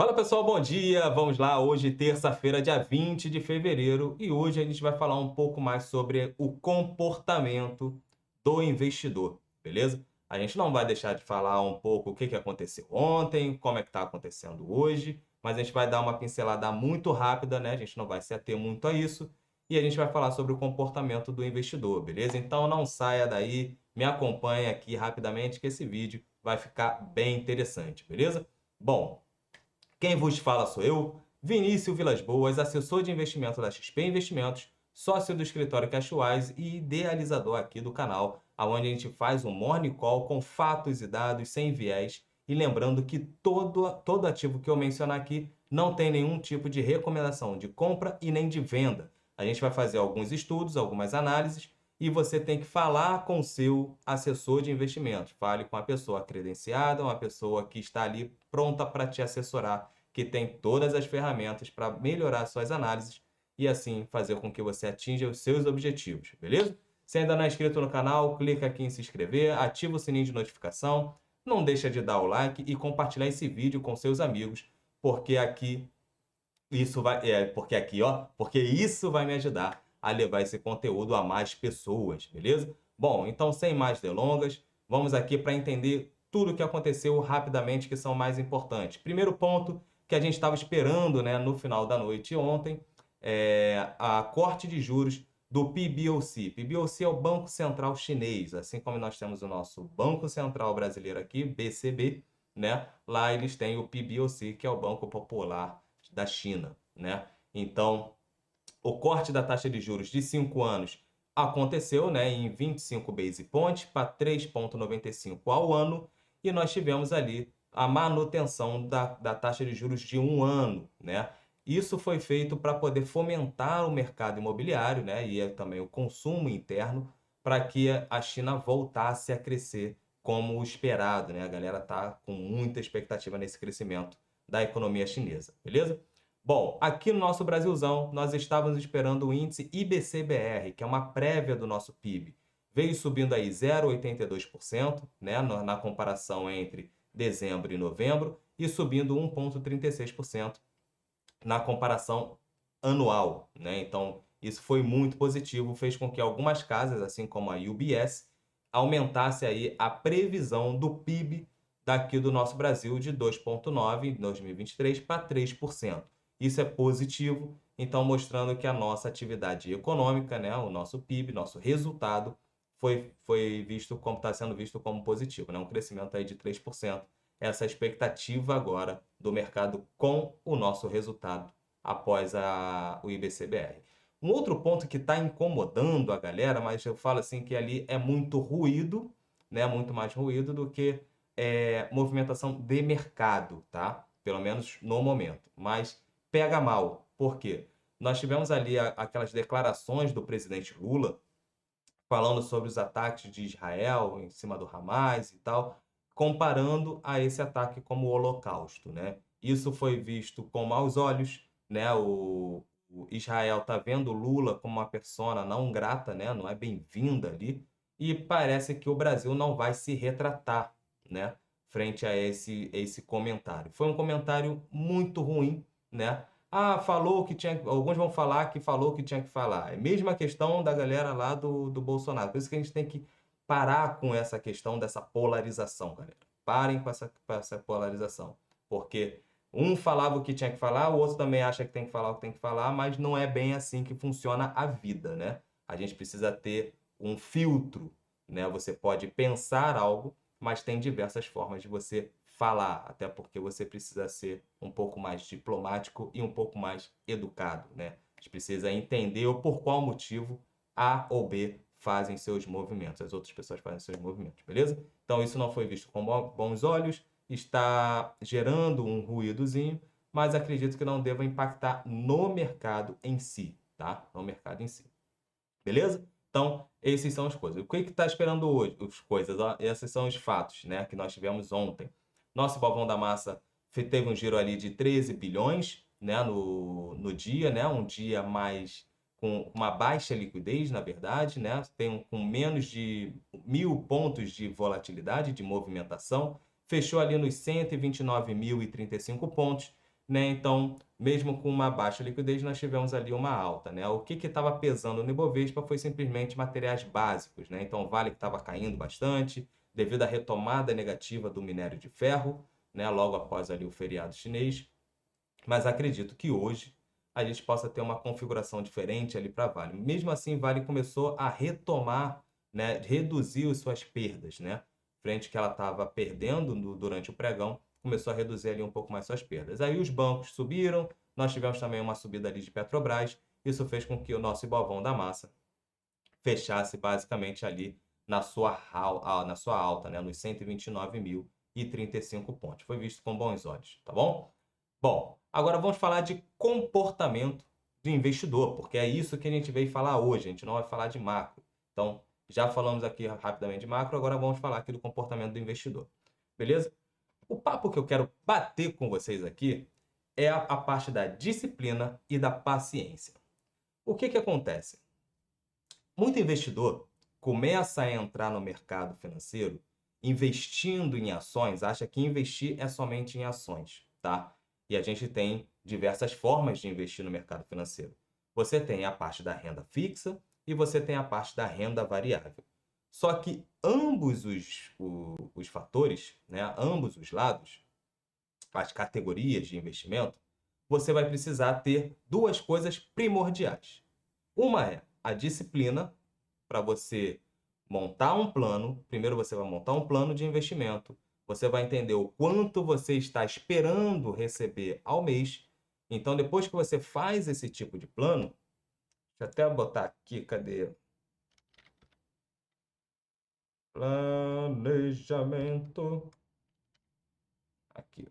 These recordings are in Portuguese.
Fala pessoal, bom dia! Vamos lá, hoje terça-feira, dia 20 de fevereiro, e hoje a gente vai falar um pouco mais sobre o comportamento do investidor, beleza? A gente não vai deixar de falar um pouco o que aconteceu ontem, como é que está acontecendo hoje, mas a gente vai dar uma pincelada muito rápida, né? A gente não vai se ater muito a isso, e a gente vai falar sobre o comportamento do investidor, beleza? Então não saia daí, me acompanhe aqui rapidamente que esse vídeo vai ficar bem interessante, beleza? Bom, quem vos fala sou eu, Vinícius Vilas Boas, assessor de investimento da XP Investimentos, sócio do escritório Cashwise e idealizador aqui do canal, onde a gente faz um morning call com fatos e dados sem viés. E lembrando que todo ativo que eu mencionar aqui não tem nenhum tipo de recomendação de compra e nem de venda. A gente vai fazer alguns estudos, algumas análises e você tem que falar com o seu assessor de investimentos. Fale com a pessoa credenciada, uma pessoa que está ali pronta para te assessorar, que tem todas as ferramentas para melhorar suas análises e assim fazer com que você atinja os seus objetivos, beleza? Se ainda não é inscrito no canal, clica aqui em se inscrever, ativa o sininho de notificação, não deixa de dar o like e compartilhar esse vídeo com seus amigos, porque aqui porque isso vai me ajudar a levar esse conteúdo a mais pessoas, beleza? Bom, então sem mais delongas, vamos aqui para entender tudo o que aconteceu rapidamente, que são mais importantes. Primeiro ponto que a gente estava esperando, né, no final da noite ontem, é a corte de juros do PBOC. PBOC é o Banco Central Chinês, assim como nós temos o nosso Banco Central Brasileiro aqui, BCB, né? Lá eles têm o PBOC, que é o Banco Popular da China, né? Então, o corte da taxa de juros de 5 anos aconteceu, né, em 25 base points para 3,95 ao ano, e nós tivemos ali a manutenção da taxa de juros de um ano, né? Isso foi feito para poder fomentar o mercado imobiliário, né, e também o consumo interno, para que a China voltasse a crescer como esperado, né? A galera tá com muita expectativa nesse crescimento da economia chinesa, beleza? Bom, aqui no nosso Brasilzão, nós estávamos esperando o índice IBC-BR, que é uma prévia do nosso PIB. Veio subindo aí 0,82%, né, na comparação entre dezembro e novembro, e subindo 1,36% na comparação anual, né? Então, isso foi muito positivo, fez com que algumas casas, assim como a UBS, aumentasse aí a previsão do PIB daqui do nosso Brasil de 2,9 em 2023 para 3%. Isso é positivo, então mostrando que a nossa atividade econômica, né, o nosso PIB, nosso resultado, foi visto como está sendo visto como positivo, né? Um crescimento aí de 3%. Essa expectativa agora do mercado com o nosso resultado após o IBCBR. Um outro ponto que está incomodando a galera, mas eu falo assim que ali é muito ruído, né? Muito mais ruído do que movimentação de mercado, tá? Pelo menos no momento. Mas pega mal. Por quê? Nós tivemos ali aquelas declarações do presidente Lula falando sobre os ataques de Israel em cima do Hamas e tal, comparando a esse ataque como o Holocausto, né? Isso foi visto com maus olhos, né? O Israel está vendo Lula como uma persona não grata, né? Não é bem-vinda ali, e parece que o Brasil não vai se retratar, né? Frente a esse comentário. Foi um comentário muito ruim, né? Ah, falou que tinha. Alguns vão falar que falou que tinha que falar. É a mesma questão da galera lá do Bolsonaro. Por isso que a gente tem que parar com essa questão dessa polarização, galera. Parem com essa polarização. Porque um falava o que tinha que falar, o outro também acha que tem que falar o que tem que falar, mas não é bem assim que funciona a vida, né? A gente precisa ter um filtro, né? Você pode pensar algo, mas tem diversas formas de você falar, até porque você precisa ser um pouco mais diplomático e um pouco mais educado, né? A gente precisa entender o por qual motivo A ou B fazem seus movimentos, as outras pessoas fazem seus movimentos, beleza? Então isso não foi visto com bons olhos, está gerando um ruídozinho, mas acredito que não deva impactar no mercado em si, tá? No mercado em si. Beleza? Então, esses são as coisas. O que está esperando hoje? As coisas, ó, esses são os fatos, né, que nós tivemos ontem. Nosso Balvão da Massa teve um giro ali de 13 bilhões, né, no dia, né, um dia mais com uma baixa liquidez, na verdade, né, com menos de 1.000 pontos de volatilidade, de movimentação, fechou ali nos 129.035 pontos, né? Então, mesmo com uma baixa liquidez, nós tivemos ali uma alta, né? O que estava pesando no Ibovespa foi simplesmente materiais básicos, né? Então, o Vale que estava caindo bastante devido à retomada negativa do minério de ferro, né? Logo após ali o feriado chinês. Mas acredito que hoje a gente possa ter uma configuração diferente ali para Vale. Mesmo assim, Vale começou a retomar, né? Reduzir as suas perdas, né? Frente que ela estava perdendo durante o pregão, começou a reduzir ali um pouco mais suas perdas. Aí os bancos subiram, nós tivemos também uma subida ali de Petrobras, isso fez com que o nosso Ibovão da Massa fechasse basicamente ali na sua alta, né, nos 129.035 pontos. Foi visto com bons olhos, tá bom? Bom, agora vamos falar de comportamento de investidor, porque é isso que a gente veio falar hoje, a gente não vai falar de macro. Então, já falamos aqui rapidamente de macro, agora vamos falar aqui do comportamento do investidor. Beleza? O papo que eu quero bater com vocês aqui é a parte da disciplina e da paciência. O que acontece? Muito investidor começa a entrar no mercado financeiro investindo em ações, acha que investir é somente em ações, tá? E a gente tem diversas formas de investir no mercado financeiro. Você tem a parte da renda fixa e você tem a parte da renda variável. Só que ambos os fatores, né, ambos os lados, as categorias de investimento, você vai precisar ter duas coisas primordiais. Uma é a disciplina para você montar um plano. Primeiro você vai montar um plano de investimento. Você vai entender o quanto você está esperando receber ao mês. Então, depois que você faz esse tipo de plano, deixa eu até botar aqui, cadê? Planejamento. Aqui.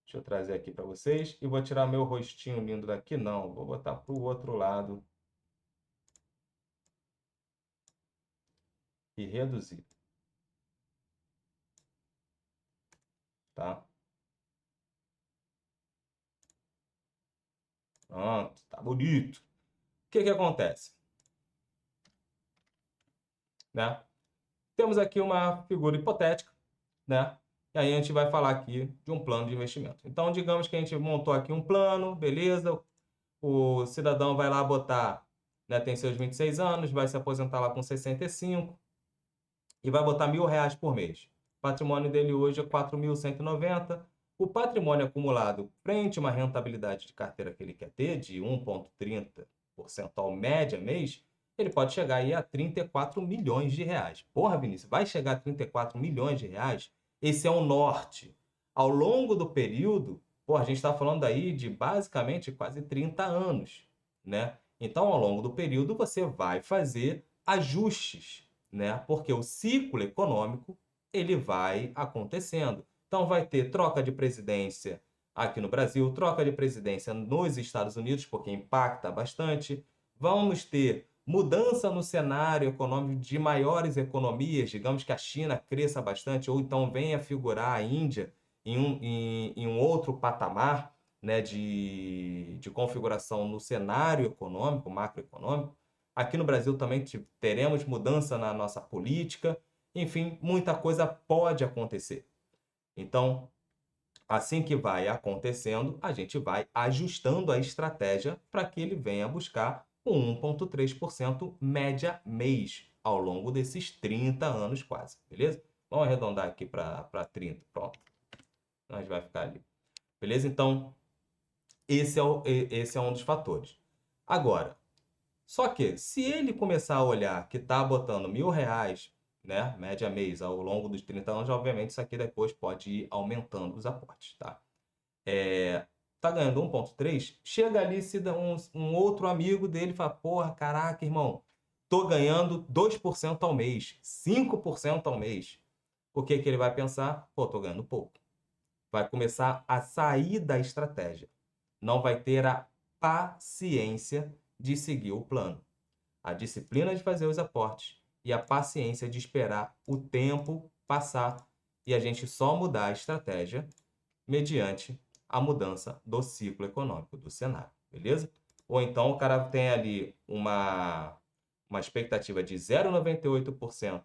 Deixa eu trazer aqui para vocês. E vou tirar meu rostinho lindo daqui. Não, vou botar para o outro lado. E reduzir. Tá? Pronto, tá bonito. O que acontece? Né? Temos aqui uma figura hipotética, né? E aí a gente vai falar aqui de um plano de investimento. Então, digamos que a gente montou aqui um plano, beleza? O cidadão vai lá botar, né, tem seus 26 anos, vai se aposentar lá com 65 e vai botar R$ 1.000 por mês. O patrimônio dele hoje é 4.190. O patrimônio acumulado frente a uma rentabilidade de carteira que ele quer ter, de 1,30% ao média mês, ele pode chegar aí a 34 milhões de reais. Porra, Vinícius, vai chegar a 34 milhões de reais? Esse é o norte. Ao longo do período, porra, a gente está falando aí de basicamente quase 30 anos, né? Então, ao longo do período, você vai fazer ajustes, né? Porque o ciclo econômico ele vai acontecendo. Então vai ter troca de presidência aqui no Brasil, troca de presidência nos Estados Unidos, porque impacta bastante. Vamos ter mudança no cenário econômico de maiores economias, digamos que a China cresça bastante, ou então venha figurar a Índia em um outro patamar, né, de configuração no cenário econômico, macroeconômico. Aqui no Brasil também teremos mudança na nossa política. Enfim, muita coisa pode acontecer. Então, assim que vai acontecendo, a gente vai ajustando a estratégia para que ele venha buscar um 1,3% média mês ao longo desses 30 anos quase, beleza? Vamos arredondar aqui para 30, pronto. Nós vai ficar ali. Beleza? Então, esse é um dos fatores. Agora, só que, se ele começar a olhar que está botando R$ 1.000, né, média mês, ao longo dos 30 anos, obviamente isso aqui depois pode ir aumentando os aportes, tá? Tá ganhando 1,3, chega ali, se dá um outro amigo dele e fala, porra, caraca, irmão, tô ganhando 2% ao mês, 5% ao mês. O que que ele vai pensar? Pô, tô ganhando pouco. Vai começar a sair da estratégia. Não vai ter a paciência de seguir o plano, a disciplina de fazer os aportes e a paciência de esperar o tempo passar e a gente só mudar a estratégia mediante a mudança do ciclo econômico, do cenário, beleza? Ou então o cara tem ali uma expectativa de 0,98%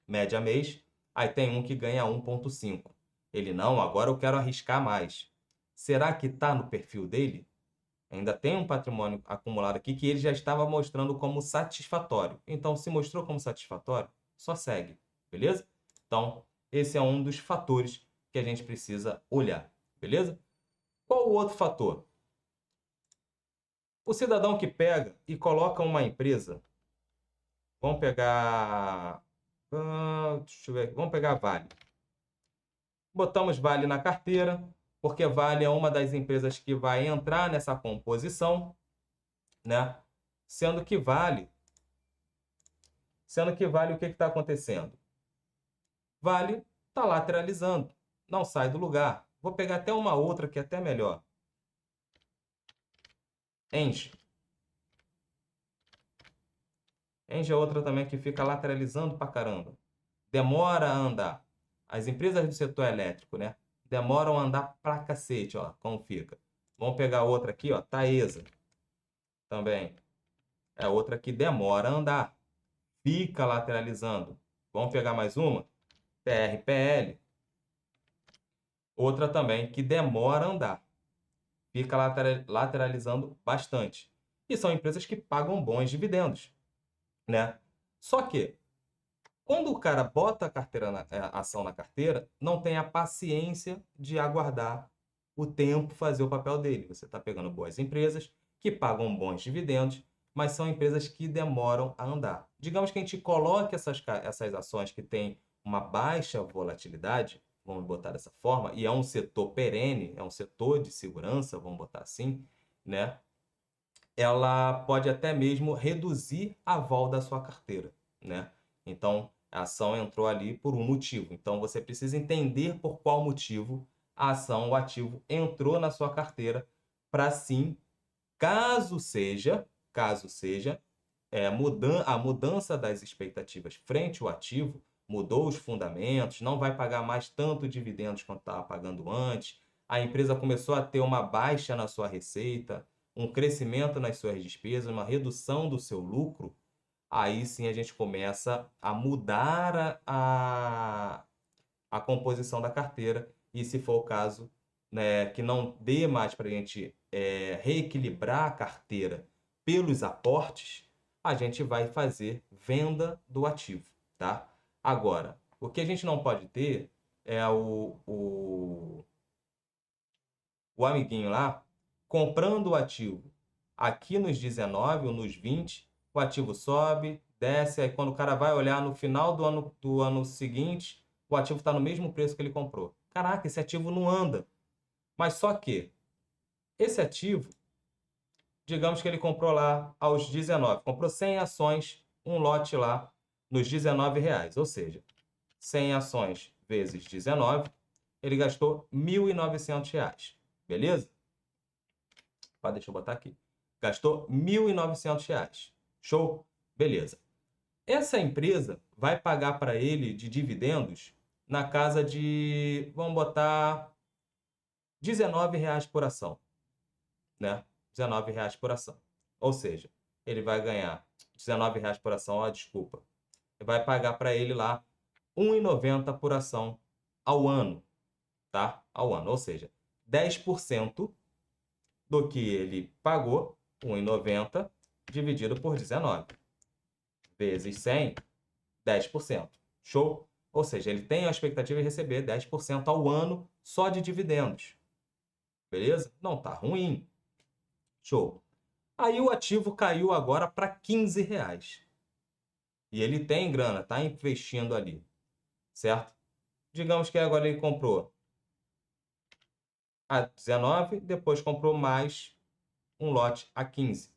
média mês, Aí tem um que ganha 1,5. Ele, não, agora eu quero arriscar mais. Será que está no perfil dele? Ainda tem um patrimônio acumulado aqui que ele já estava mostrando como satisfatório. Então, se mostrou como satisfatório, só segue, beleza? Então, esse é um dos fatores que a gente precisa olhar, beleza? Qual o outro fator? O cidadão que pega e coloca uma empresa, vamos pegar, deixa eu ver, vamos pegar Vale. Botamos Vale na carteira, porque Vale é uma das empresas que vai entrar nessa composição, né? Sendo que Vale, o que está acontecendo? Vale está lateralizando, não sai do lugar. Vou pegar até uma outra que é até melhor. Engie. Engie é outra também que fica lateralizando pra caramba. Demora a andar. As empresas do setor elétrico, né? Demoram a andar pra cacete, ó, como fica. Vamos pegar outra aqui, ó, Taesa. Também. É outra que demora a andar. Fica lateralizando. Vamos pegar mais uma? TRPL. Outra também que demora a andar. Fica lateralizando bastante. E são empresas que pagam bons dividendos, né? Só que, quando o cara bota a ação na carteira, não tem a paciência de aguardar o tempo fazer o papel dele. Você está pegando boas empresas que pagam bons dividendos, mas são empresas que demoram a andar. Digamos que a gente coloque essas ações que têm uma baixa volatilidade, vamos botar dessa forma, e é um setor perene, é um setor de segurança, vamos botar assim, né? Ela pode até mesmo reduzir a vol da sua carteira, né? Então, a ação entrou ali por um motivo. Então, você precisa entender por qual motivo a ação, o ativo, entrou na sua carteira para sim, caso seja, a mudança das expectativas frente ao ativo, mudou os fundamentos, não vai pagar mais tanto dividendos quanto estava pagando antes, a empresa começou a ter uma baixa na sua receita, um crescimento nas suas despesas, uma redução do seu lucro, aí sim a gente começa a mudar a composição da carteira e, se for o caso, né, que não dê mais para a gente reequilibrar a carteira pelos aportes, a gente vai fazer venda do ativo, tá? Agora, o que a gente não pode ter é o amiguinho lá comprando o ativo aqui nos 19 ou nos 20, o ativo sobe, desce, aí quando o cara vai olhar no final do ano seguinte, o ativo está no mesmo preço que ele comprou. Caraca, esse ativo não anda. Mas só que esse ativo, digamos que ele comprou lá aos 19, comprou 100 ações, um lote lá nos R$ 19, ou seja, 100 ações vezes 19, ele gastou R$ 1.900, beleza? Deixa eu botar aqui. Gastou R$ 1.900. Show? Beleza. Essa empresa vai pagar para ele de dividendos na casa de, vamos botar, R$ 19 por ação, né? R$ 19 por ação. Ou seja, ele vai ganhar R$ 19 por ação, desculpa. Vai pagar para ele lá R$ 1,90 por ação ao ano, tá? Ao ano, ou seja, 10% do que ele pagou, 1,90 dividido por 19 vezes 100, 10%. Show? Ou seja, ele tem a expectativa de receber 10% ao ano só de dividendos. Beleza? Não tá ruim. Show. Aí o ativo caiu agora para R$ 15. E ele tem grana, tá investindo ali. Certo? Digamos que agora ele comprou a 19, depois comprou mais um lote a 15.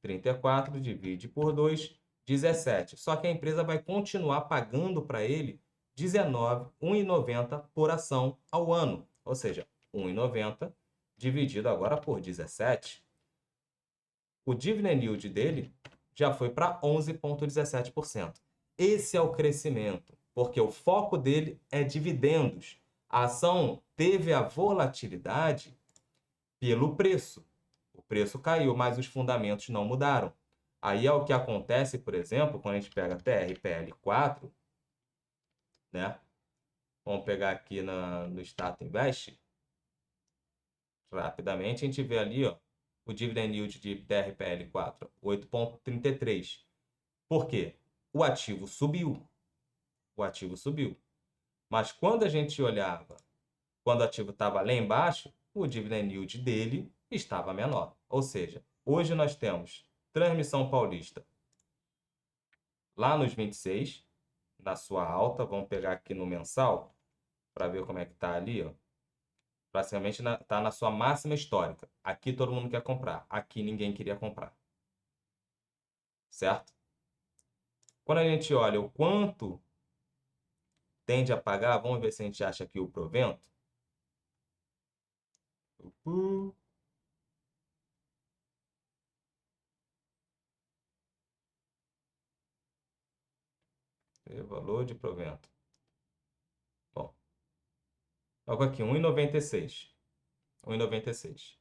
34 divide por 2, 17. Só que a empresa vai continuar pagando para ele 1,90 por ação ao ano. Ou seja, 1,90 dividido agora por 17. O dividend yield dele já foi para 11,17%. Esse é o crescimento, porque o foco dele é dividendos. A ação teve a volatilidade pelo preço. O preço caiu, mas os fundamentos não mudaram. Aí é o que acontece, por exemplo, quando a gente pega TRPL4, né? Vamos pegar aqui no Status Invest. Rapidamente, a gente vê ali, ó, o dividend yield de TRPL4, 8,33. Por quê? O ativo subiu. O ativo subiu. Mas quando a gente olhava, quando o ativo estava lá embaixo, o dividend yield dele estava menor. Ou seja, hoje nós temos Transmissão Paulista lá nos 26, na sua alta. Vamos pegar aqui no mensal para ver como é que está ali, ó. Praticamente está na sua máxima histórica. Aqui todo mundo quer comprar. Aqui ninguém queria comprar. Certo? Quando a gente olha o quanto tende a pagar, vamos ver se a gente acha aqui o provento. Valor de provento. Bom, olha aqui, 1,96. 1,96.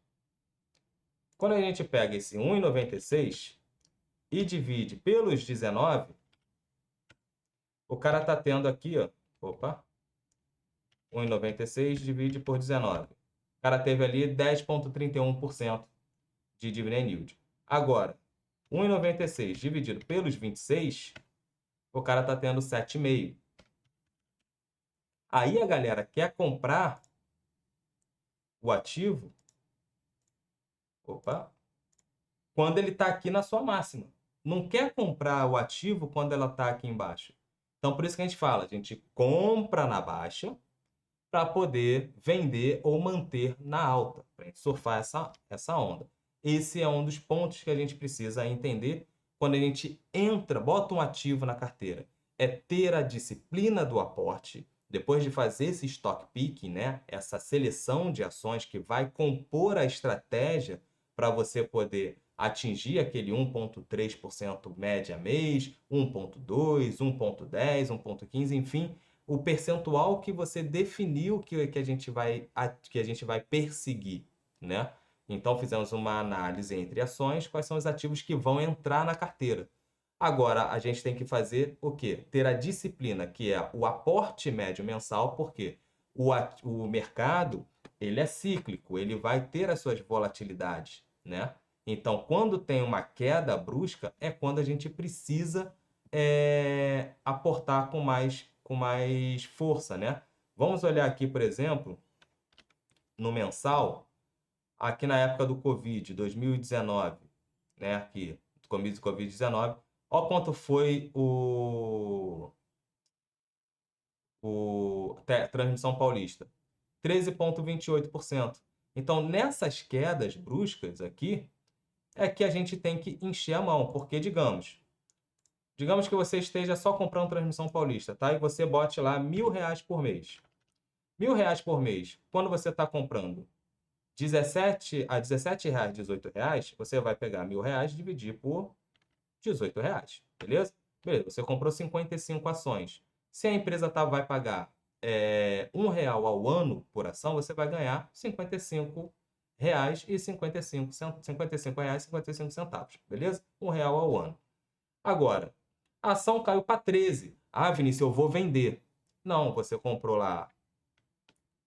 Quando a gente pega esse 1,96 e divide pelos 19, o cara está tendo aqui, ó, opa, 1,96 divide por 19. O cara teve ali 10,31% de dividend yield. Agora, 1,96 dividido pelos 26, o cara está tendo 7,5. Aí a galera quer comprar o ativo, opa, quando ele está aqui na sua máxima. Não quer comprar o ativo quando ela está aqui embaixo. Então, por isso que a gente fala, a gente compra na baixa para poder vender ou manter na alta, para a gente surfar essa onda. Esse é um dos pontos que a gente precisa entender quando a gente entra, bota um ativo na carteira. É ter a disciplina do aporte, depois de fazer esse stock picking, né? Essa seleção de ações que vai compor a estratégia para você poder atingir aquele 1,3% média mês, 1,2, 1,10, 1,15, enfim, o percentual que você definiu que a gente vai perseguir, né? Então fizemos uma análise entre ações, quais são os ativos que vão entrar na carteira. Agora a gente tem que fazer o quê? Ter a disciplina, que é o aporte médio mensal, porque o mercado ele é cíclico, ele vai ter as suas volatilidades, né? Então, quando tem uma queda brusca, é quando a gente precisa aportar com mais força, né? Vamos olhar aqui, por exemplo, no mensal, aqui na época do Covid, 2019, né? Aqui, começo do Covid-19, olha quanto foi o Transmissão Paulista, 13,28%. Então, nessas quedas bruscas aqui, é que a gente tem que encher a mão, porque, digamos que você esteja só comprando Transmissão Paulista, tá? E você bote lá R$ 1.000 por mês. R$ 1.000 por mês, quando você está comprando 17 a R$ 17, R$ 18, você vai pegar R$ 1.000 e dividir por R$ 18, beleza? Beleza, você comprou 55 ações. Se a empresa vai pagar R$ 1 ao ano por ação, você vai ganhar R$ 55 e 55 reais e 55 centavos, beleza? R$ 1 ao ano. Agora, a ação caiu para 13. Ah, Vinícius, eu vou vender. Não, você comprou lá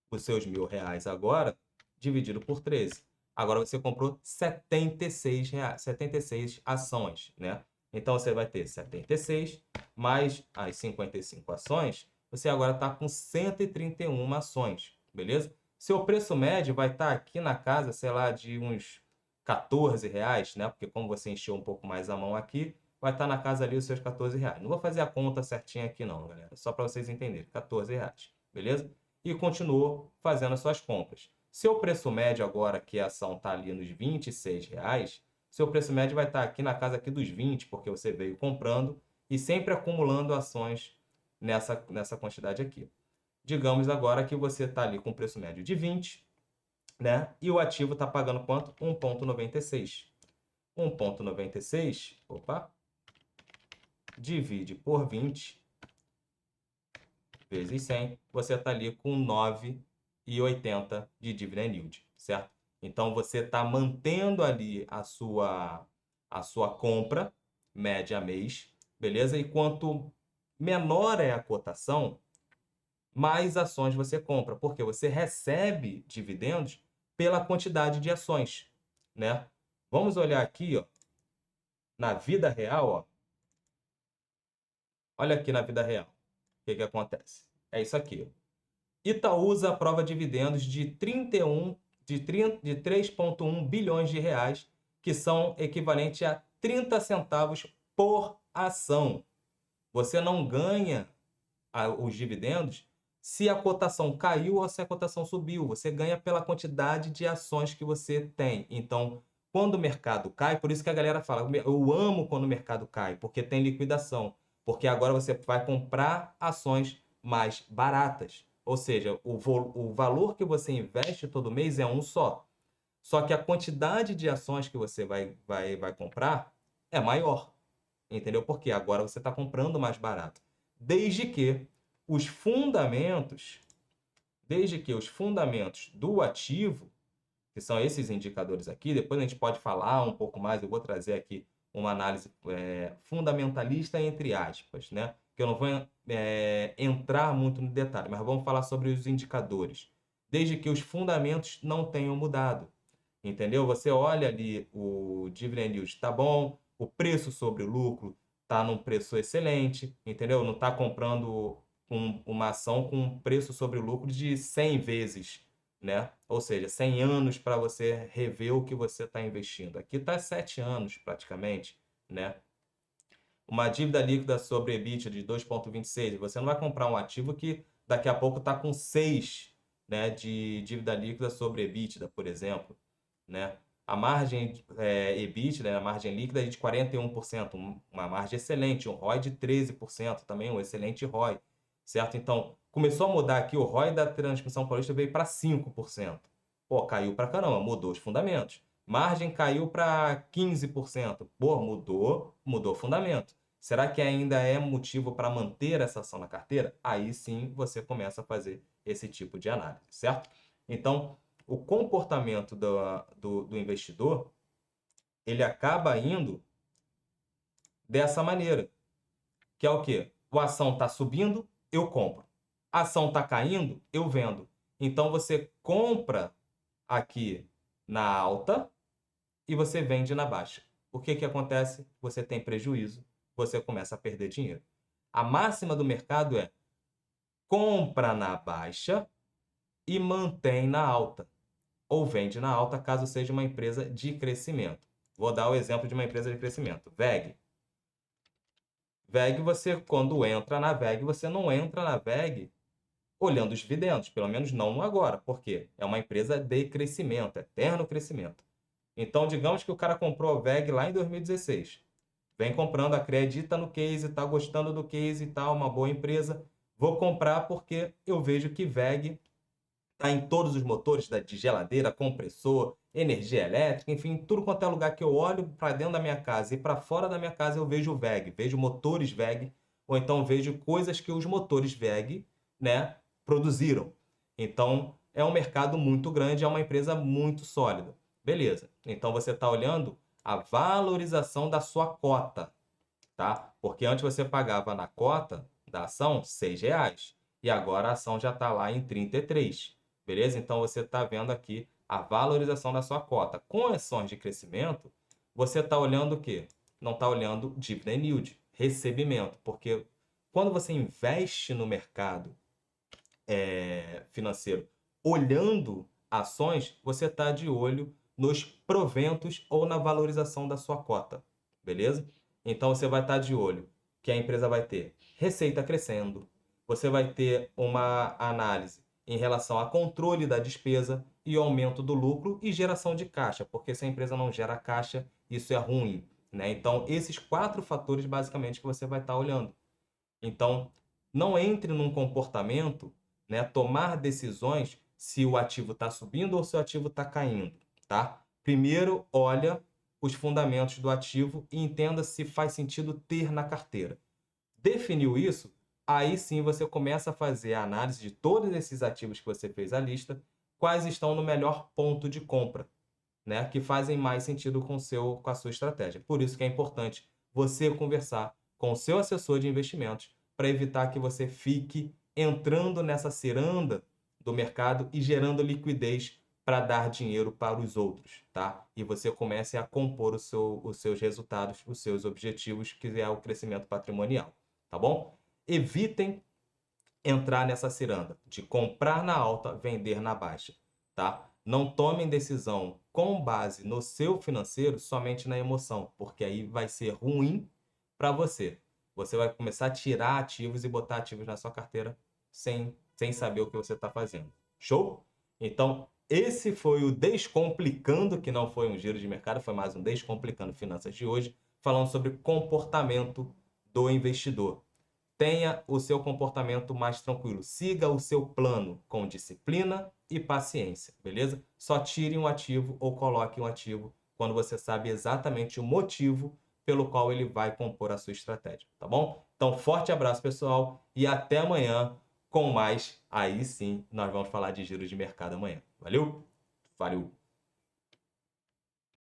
os seus R$ 1.000 agora, dividido por 13. Agora você comprou R$ 76, 76 ações, né? Então você vai ter 76 mais as 55 ações, você agora está com 131 ações, beleza? Seu preço médio vai estar aqui na casa, sei lá, de uns R$ 14, né? Porque como você encheu um pouco mais a mão aqui, vai estar na casa ali os seus R$ 14. Não vou fazer a conta certinha aqui não, galera. Só para vocês entenderem. R$ 14, beleza? E continuou fazendo as suas compras. Seu preço médio agora, que a ação está ali nos R$ 26, seu preço médio vai estar aqui na casa aqui dos 20, porque você veio comprando e sempre acumulando ações nessa quantidade aqui. Digamos agora que você está ali com preço médio de 20, né? E o ativo está pagando quanto? 1,96. 1,96, opa, divide por 20 vezes 100, você está ali com 9,80 de dividend yield, certo? Então, você está mantendo ali a sua compra média mês, beleza? E quanto menor é a cotação, mais ações você compra, porque você recebe dividendos pela quantidade de ações, né? Vamos olhar aqui, ó, na vida real, ó. Olha aqui na vida real. O que que acontece? É isso aqui, ó. Itaúsa aprova dividendos de 3,1 bilhões de reais, que são equivalente a 30 centavos por ação. Você não ganha os dividendos se a cotação caiu ou se a cotação subiu. Você ganha pela quantidade de ações que você tem. Então, quando o mercado cai, por isso que a galera fala, eu amo quando o mercado cai, porque tem liquidação. Porque agora você vai comprar ações mais baratas. Ou seja, o valor que você investe todo mês é um só. Só que a quantidade de ações que você vai comprar é maior. Entendeu? Porque agora você está comprando mais barato. Desde que os fundamentos, desde que os fundamentos do ativo, que são esses indicadores aqui, depois a gente pode falar um pouco mais, eu vou trazer aqui uma análise fundamentalista entre aspas, né? Que eu não vou entrar muito no detalhe, mas vamos falar sobre os indicadores. Desde que os fundamentos não tenham mudado, entendeu? Você olha ali o dividend yield, tá bom, o preço sobre o lucro tá num preço excelente, entendeu? Não está comprando uma ação com um preço sobre o lucro de 100 vezes, né? Ou seja, 100 anos para você rever o que você está investindo. Aqui está 7 anos praticamente, né? Uma dívida líquida sobre EBITDA de 2,26, você não vai comprar um ativo que daqui a pouco está com 6, né, de dívida líquida sobre EBITDA, por exemplo, né? A margem EBITDA, né, a margem líquida é de 41%, uma margem excelente, um ROI de 13%, também um excelente ROI, certo? Então, começou a mudar aqui, o ROI da Transmissão Paulista veio para 5%. Pô, caiu para caramba, mudou os fundamentos. Margem caiu para 15%. Pô, mudou o fundamento. Será que ainda é motivo para manter essa ação na carteira? Aí sim você começa a fazer esse tipo de análise, certo? Então, o comportamento do investidor, ele acaba indo dessa maneira, que é o quê? A ação está subindo, eu compro. A ação está caindo, eu vendo. Então, você compra aqui na alta e você vende na baixa. O que que acontece? Você tem prejuízo, você começa a perder dinheiro. A máxima do mercado é compra na baixa e mantém na alta, ou vende na alta caso seja uma empresa de crescimento. Vou dar o exemplo de uma empresa de crescimento. VEG. VEG, você quando entra na VEG, você não entra na VEG olhando os dividendos, pelo menos não agora, porque é uma empresa de crescimento, eterno crescimento. Então, digamos que o cara comprou a VEG lá em 2016. Vem comprando, acredita no case, está gostando do case e tal, uma boa empresa. Vou comprar porque eu vejo que VEG está em todos os motores, de geladeira, compressor, energia elétrica, enfim, tudo quanto é lugar que eu olho para dentro da minha casa e para fora da minha casa eu vejo VEG, vejo motores VEG, ou então vejo coisas que os motores VEG, né, produziram. Então, é um mercado muito grande, é uma empresa muito sólida. Beleza. Então, você está olhando a valorização da sua cota, tá? Porque antes você pagava na cota da ação R$ 6 e agora a ação já está lá em 33, beleza? Então você está vendo aqui a valorização da sua cota. Com ações de crescimento, você está olhando o quê? Não está olhando dividend yield, recebimento, porque quando você investe no mercado financeiro olhando ações, você está de olho nos proventos ou na valorização da sua cota, beleza? Então você vai estar de olho que a empresa vai ter receita crescendo, você vai ter uma análise em relação a controle da despesa e aumento do lucro e geração de caixa, porque se a empresa não gera caixa, isso é ruim, né? Então, esses 4 fatores basicamente que você vai estar olhando. Então, não entre num comportamento, né, tomar decisões se o ativo está subindo ou se o ativo está caindo, tá? Primeiro, olha os fundamentos do ativo e entenda se faz sentido ter na carteira. Definiu isso? Aí sim você começa a fazer a análise de todos esses ativos que você fez a lista, quais estão no melhor ponto de compra, né, que fazem mais sentido com a sua estratégia. Por isso que é importante você conversar com o seu assessor de investimentos para evitar que você fique entrando nessa ciranda do mercado e gerando liquidez para dar dinheiro para os outros, tá? E você comece a compor os seus resultados, os seus objetivos, que é o crescimento patrimonial, tá bom? Evitem entrar nessa ciranda de comprar na alta, vender na baixa, tá? Não tomem decisão com base no seu financeiro somente na emoção, porque aí vai ser ruim para você. Você vai começar a tirar ativos e botar ativos na sua carteira sem saber o que você está fazendo. Show? Então, esse foi o Descomplicando, que não foi um giro de mercado, foi mais um Descomplicando Finanças de hoje, falando sobre comportamento do investidor. Tenha o seu comportamento mais tranquilo. Siga o seu plano com disciplina e paciência, beleza? Só tire um ativo ou coloque um ativo quando você sabe exatamente o motivo pelo qual ele vai compor a sua estratégia, tá bom? Então, forte abraço, pessoal, e até amanhã com mais. Aí sim, nós vamos falar de giro de mercado amanhã. Valeu? Valeu!